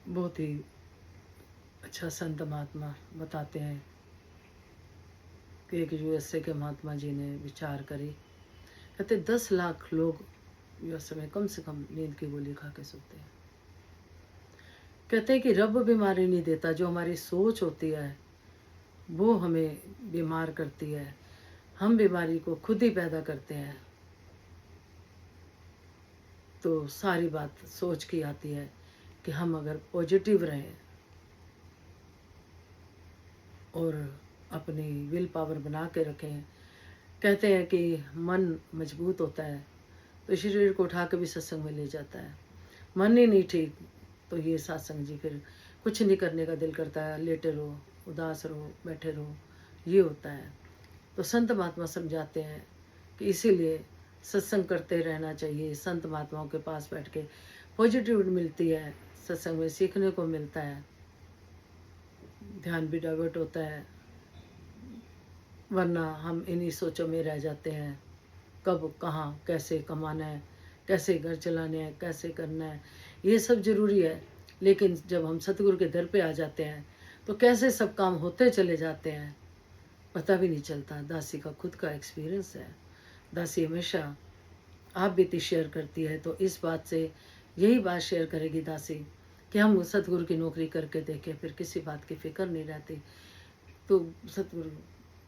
बहुत ही अच्छा संत महात्मा बताते हैं कि एक यूएसए के महात्मा जी ने विचार करी। कहते 10 लाख लोग यूएसए में कम से कम नींद की गोली खा के सोते हैं। कहते हैं कि रब बीमारी नहीं देता, जो हमारी सोच होती है वो हमें बीमार करती है। हम बीमारी को खुद ही पैदा करते हैं। तो सारी बात सोच की आती है कि हम अगर पॉजिटिव रहें और अपनी विल पावर बना के रखें। कहते हैं कि मन मजबूत होता है तो शरीर को उठा के भी सत्संग में ले जाता है। मन ही नहीं ठीक तो ये सत्संग जी फिर कुछ नहीं करने का दिल करता है, लेटे रहो, उदास रहो, बैठे रहो, ये होता है। तो संत महात्मा समझाते हैं कि इसीलिए सत्संग करते रहना चाहिए। संत महात्माओं के पास बैठ के पॉजिटिव मिलती है, सत्संग में सीखने को मिलता है, ध्यान भी डाइवर्ट होता है, वरना हम इन्हीं सोचों में रह जाते हैं। कब कहाँ कैसे कमाना है, कैसे घर चलाने हैं, कैसे करना है, ये सब ज़रूरी है। लेकिन जब हम सतगुरु के दर पे आ जाते हैं तो कैसे सब काम होते चले जाते हैं, पता भी नहीं चलता। दासी का खुद का एक्सपीरियंस है। दासी हमेशा आप बीती शेयर करती है तो इस बात से यही बात शेयर करेगी दासी कि हम सतगुरु की नौकरी करके देखें, फिर किसी बात की फिक्र नहीं रहती। तो सतगुरु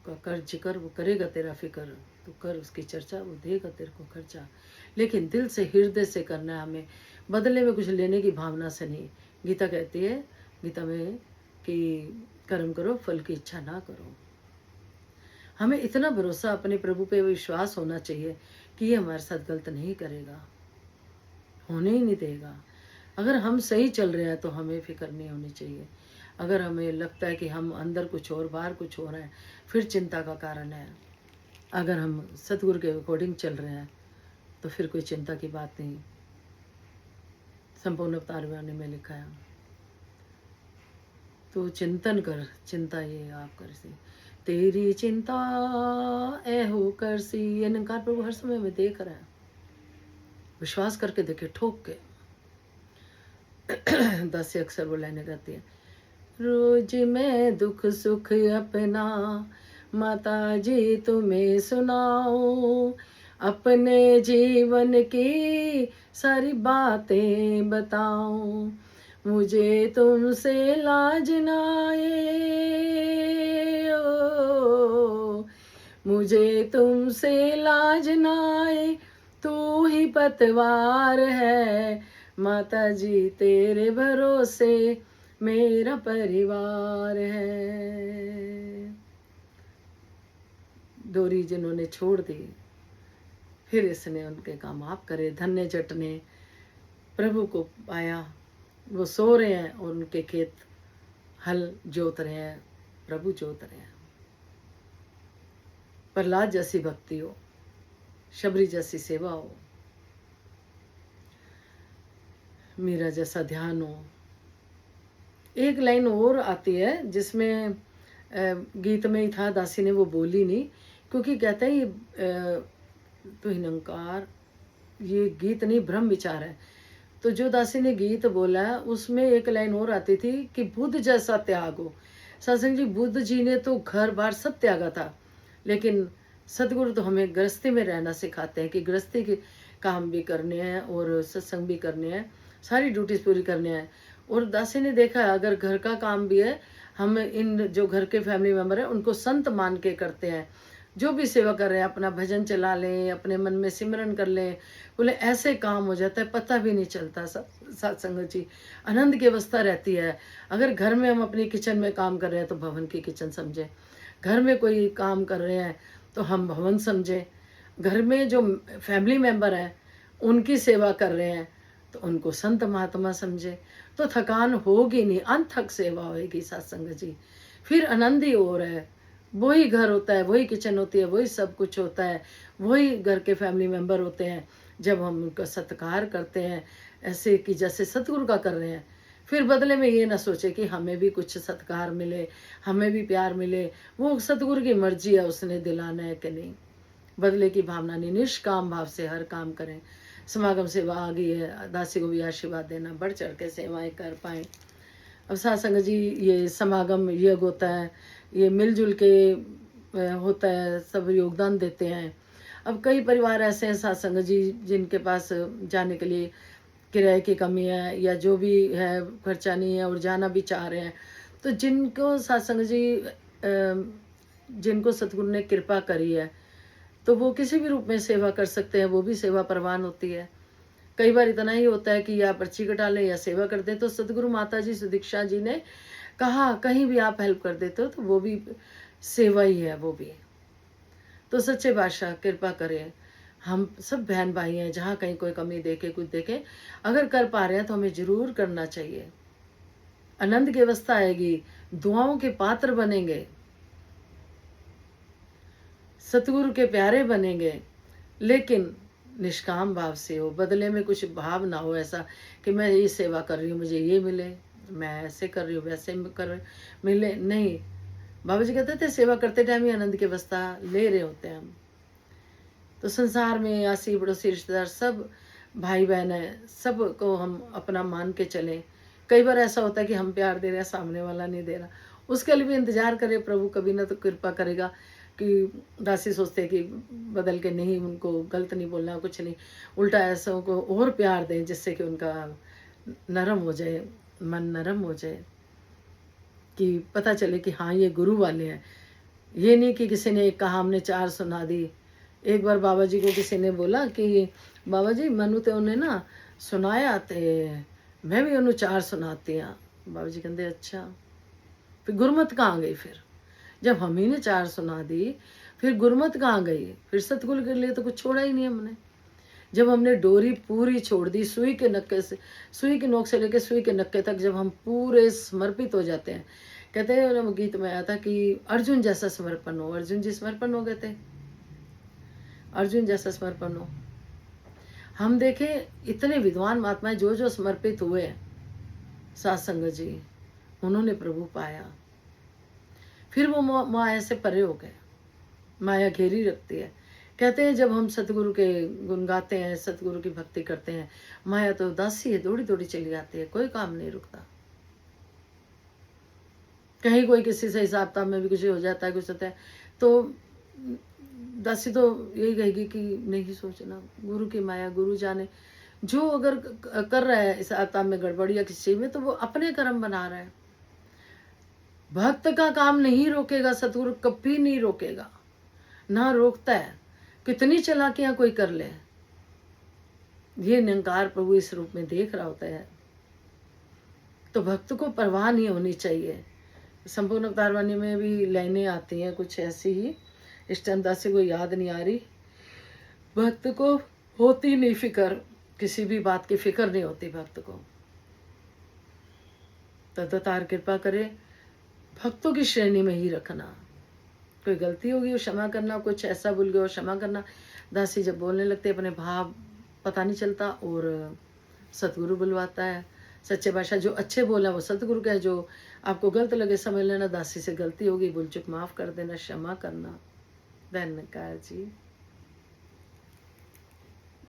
का कर जिक्र वो करेगा, तेरा फिक्र तो कर, उसकी चर्चा वो देगा तेरे को खर्चा। लेकिन दिल से हृदय से करना है हमें, बदले में कुछ लेने की भावना से नहीं। गीता कहती है, गीता में कि कर्म करो फल की इच्छा ना करो। हमें इतना भरोसा अपने प्रभु पे विश्वास होना चाहिए कि ये हमारे साथ गलत नहीं करेगा, होने ही नहीं देगा। अगर हम सही चल रहे हैं तो हमें फिक्र नहीं होनी चाहिए। अगर हमें लगता है कि हम अंदर कुछ और बाहर कुछ हो रहा है, फिर चिंता का कारण है। अगर हम सतगुरु के अकॉर्डिंग चल रहे हैं तो फिर कोई चिंता की बात नहीं। संपूर्ण अवतार वाणी में लिखा है, तो चिंतन कर, चिंता ये आप कर सी, तेरी चिंता ए हो कर सी। ये निरंकार प्रभु हर समय में देख रहा है। विश्वास करके देखे, ठोक के। दस से अक्सर वो लाइनें रहती है, रोज मैं दुख सुख अपना माता जी तुम्हें सुनाऊं, अपने जीवन की सारी बातें बताऊं, मुझे तुमसे लाज ना आए, ओ, मुझे तुमसे लाज ना आए, तू ही पतवार है, माता जी तेरे भरोसे मेरा परिवार है। डोरी जिन्होंने छोड़ दी, फिर इसने उनके काम आप करे। धन्य जट ने प्रभु को पाया, वो सो रहे हैं और उनके खेत हल जोत रहे हैं, प्रभु जोत रहे हैं। प्रहलाद जैसी भक्ति हो, शबरी जैसी सेवा हो, मीरा जैसा ध्यान हो। एक लाइन और आती है जिसमें गीत में ही था, दासी ने वो बोली नहीं, क्योंकि कहते हैं ये तो हिनकार, ये गीत नहीं ब्रह्म विचार है। तो जो दासी ने गीत बोला उसमें एक लाइन और आती थी कि बुद्ध जैसा त्याग हो। सत्संग जी, बुद्ध जी ने तो घर बार सब त्यागा था, लेकिन सतगुरु तो हमें गृहस्थी में रहना सिखाते हैं कि गृहस्थी के काम भी करने हैं और सत्संग भी करने हैं, सारी ड्यूटीज पूरी करने हैं। और दासी ने देखा है, अगर घर का काम भी है, हम इन जो घर के फैमिली मेम्बर हैं उनको संत मान के करते हैं। जो भी सेवा कर रहे हैं, अपना भजन चला लें, अपने मन में सिमरन कर लें, बोले ऐसे काम हो जाता है, पता भी नहीं चलता। सत्संग जी, आनंद की अवस्था रहती है। अगर घर में हम अपनी किचन में काम कर रहे हैं तो भवन की किचन समझे, घर में कोई काम कर रहे हैं तो हम भवन समझे, घर में जो फैमिली मेम्बर हैं उनकी सेवा कर रहे हैं तो उनको संत महात्मा समझे। तो थकान होगी नहीं, अनथक सेवा होगी सत्संग जी, फिर आनंद ही और है। वही घर होता है, वही किचन होती है, वही सब कुछ होता है, वही घर के फैमिली मेम्बर होते हैं। जब हम उनका सत्कार करते हैं ऐसे कि जैसे सतगुरु का कर रहे हैं, फिर बदले में ये ना सोचे कि हमें भी कुछ सत्कार मिले, हमें भी प्यार मिले। वो सतगुरु की मर्जी है, उसने दिलाना है कि नहीं। बदले की भावना नहीं, निष्काम भाव से हर काम करें। समागम सेवा आ गई है, दासी को भी आशीर्वाद देना, बढ़ चढ़ के सेवाएं कर पाए। अब सत्संग जी ये समागम यज्ञ होता है, ये मिलजुल के होता है, सब योगदान देते हैं। अब कई परिवार ऐसे हैं सत्संग जी जिनके पास जाने के लिए किराए की कमी है या जो भी है खर्चा नहीं है और जाना भी चाह रहे हैं, तो जिनको सत्संग जी जिनको सतगुरु ने कृपा करी है तो वो किसी भी रूप में सेवा कर सकते हैं, वो भी सेवा प्रवान होती है। कई बार इतना ही होता है कि या पर्ची कटा लें या सेवा कर दें, तो सतगुरु माता जी सुदीक्षा जी ने कहा कहीं भी आप हेल्प कर देते हो तो वो भी सेवा ही है, वो भी। तो सच्चे बादशाह कृपा करें, हम सब बहन भाई हैं, जहाँ कहीं कोई कमी देखे कुछ देखे, अगर कर पा रहे हैं तो हमें जरूर करना चाहिए। आनंद की अवस्था आएगी, दुआओं के पात्र बनेंगे, सतगुरु के प्यारे बनेंगे, लेकिन निष्काम भाव से हो, बदले में कुछ भाव ना हो ऐसा कि मैं ये सेवा कर रही हूँ मुझे ये मिले, मैं ऐसे कर रही हूँ वैसे कर मिले, नहीं। बाबा जी कहते थे सेवा करते टाइम ही आनंद की अवस्था ले रहे होते हैं हम। तो संसार में आसी पड़ोसी रिश्तेदार सब भाई बहन है, सब को हम अपना मान के चलें। कई बार ऐसा होता है कि हम प्यार दे रहे हैं, सामने वाला नहीं दे रहा, उसके लिए भी इंतजार करें, प्रभु कभी ना तो कृपा करेगा। कि दासी सोचते हैं कि बदल के नहीं, उनको गलत नहीं बोलना, कुछ नहीं, उल्टा ऐसा को और प्यार दें जिससे कि उनका नरम हो जाए, मन नरम हो जाए, कि पता चले कि हाँ ये गुरु वाले हैं। ये नहीं कि किसी ने एक कहा हमने चार सुना दी। एक बार बाबा जी को किसी ने बोला कि बाबा जी मनु तो उन्हें ना सुनाया ते मैं भी उन्हें चार सुनाती हाँ। बाबा जी कहते अच्छा, फिर गुरमत कहाँ गई? फिर जब हम ही ने चार सुना दी फिर गुरमत कहाँ गई? फिर सतगुरु के लिए तो कुछ छोड़ा ही नहीं हमने। जब हमने डोरी पूरी छोड़ दी, सुई के नक्के से, सुई की नोक से लेकर सुई के नक्के तक जब हम पूरे समर्पित हो जाते हैं, कहते हैं गीत में आया था कि अर्जुन जैसा समर्पण हो। अर्जुन जी समर्पण हो गए थे, अर्जुन जैसा समर्पण हो। हम देखें इतने विद्वान महात्माएं जो जो समर्पित हुए सत्संग जी, उन्होंने प्रभु पाया। फिर वो माया से परे हो गए, माया घेरी रखती है। कहते हैं जब हम सतगुरु के गुण गाते हैं, सतगुरु की भक्ति करते हैं, माया तो दासी है, दौड़ी दौड़ी चली जाती है, कोई काम नहीं रुकता। कहीं कोई किसी से हिसाब किताब में भी कुछ हो जाता है, कुछ होता है, तो दासी तो यही कहेगी कि नहीं सोचना, गुरु की माया गुरु जाने। जो अगर कर रहा है इस आत्मा में गड़बड़ या किसी में, तो वो अपने कर्म बना रहा है। भक्त का काम नहीं रोकेगा सतगुरु, कभी नहीं रोकेगा, ना रोकता है। कितनी चालाकियां कोई कर ले, ये निरंकार प्रभु इस रूप में देख रहा होता है। तो भक्त को परवाह नहीं होनी चाहिए। संपूर्ण अवतारवाणी में भी लाइनें आती हैं कुछ ऐसी ही, इस टाइम दासी को याद नहीं आ रही। भक्त को होती नहीं फिक्र, किसी भी बात की फिक्र नहीं होती भक्त को। तदातार कृपा करे भक्तों की श्रेणी में ही रखना। कोई गलती होगी वो क्षमा करना, कुछ ऐसा भूल गया वो क्षमा करना। दासी जब बोलने लगते अपने भाव पता नहीं चलता और सतगुरु बुलवाता है। सच्चे बादशाह जो अच्छे बोला वो सतगुरु का है, जो आपको गलत लगे समझ लेना दासी से गलती होगी, भूल चुक माफ कर देना, क्षमा करना। धन्यकार जी।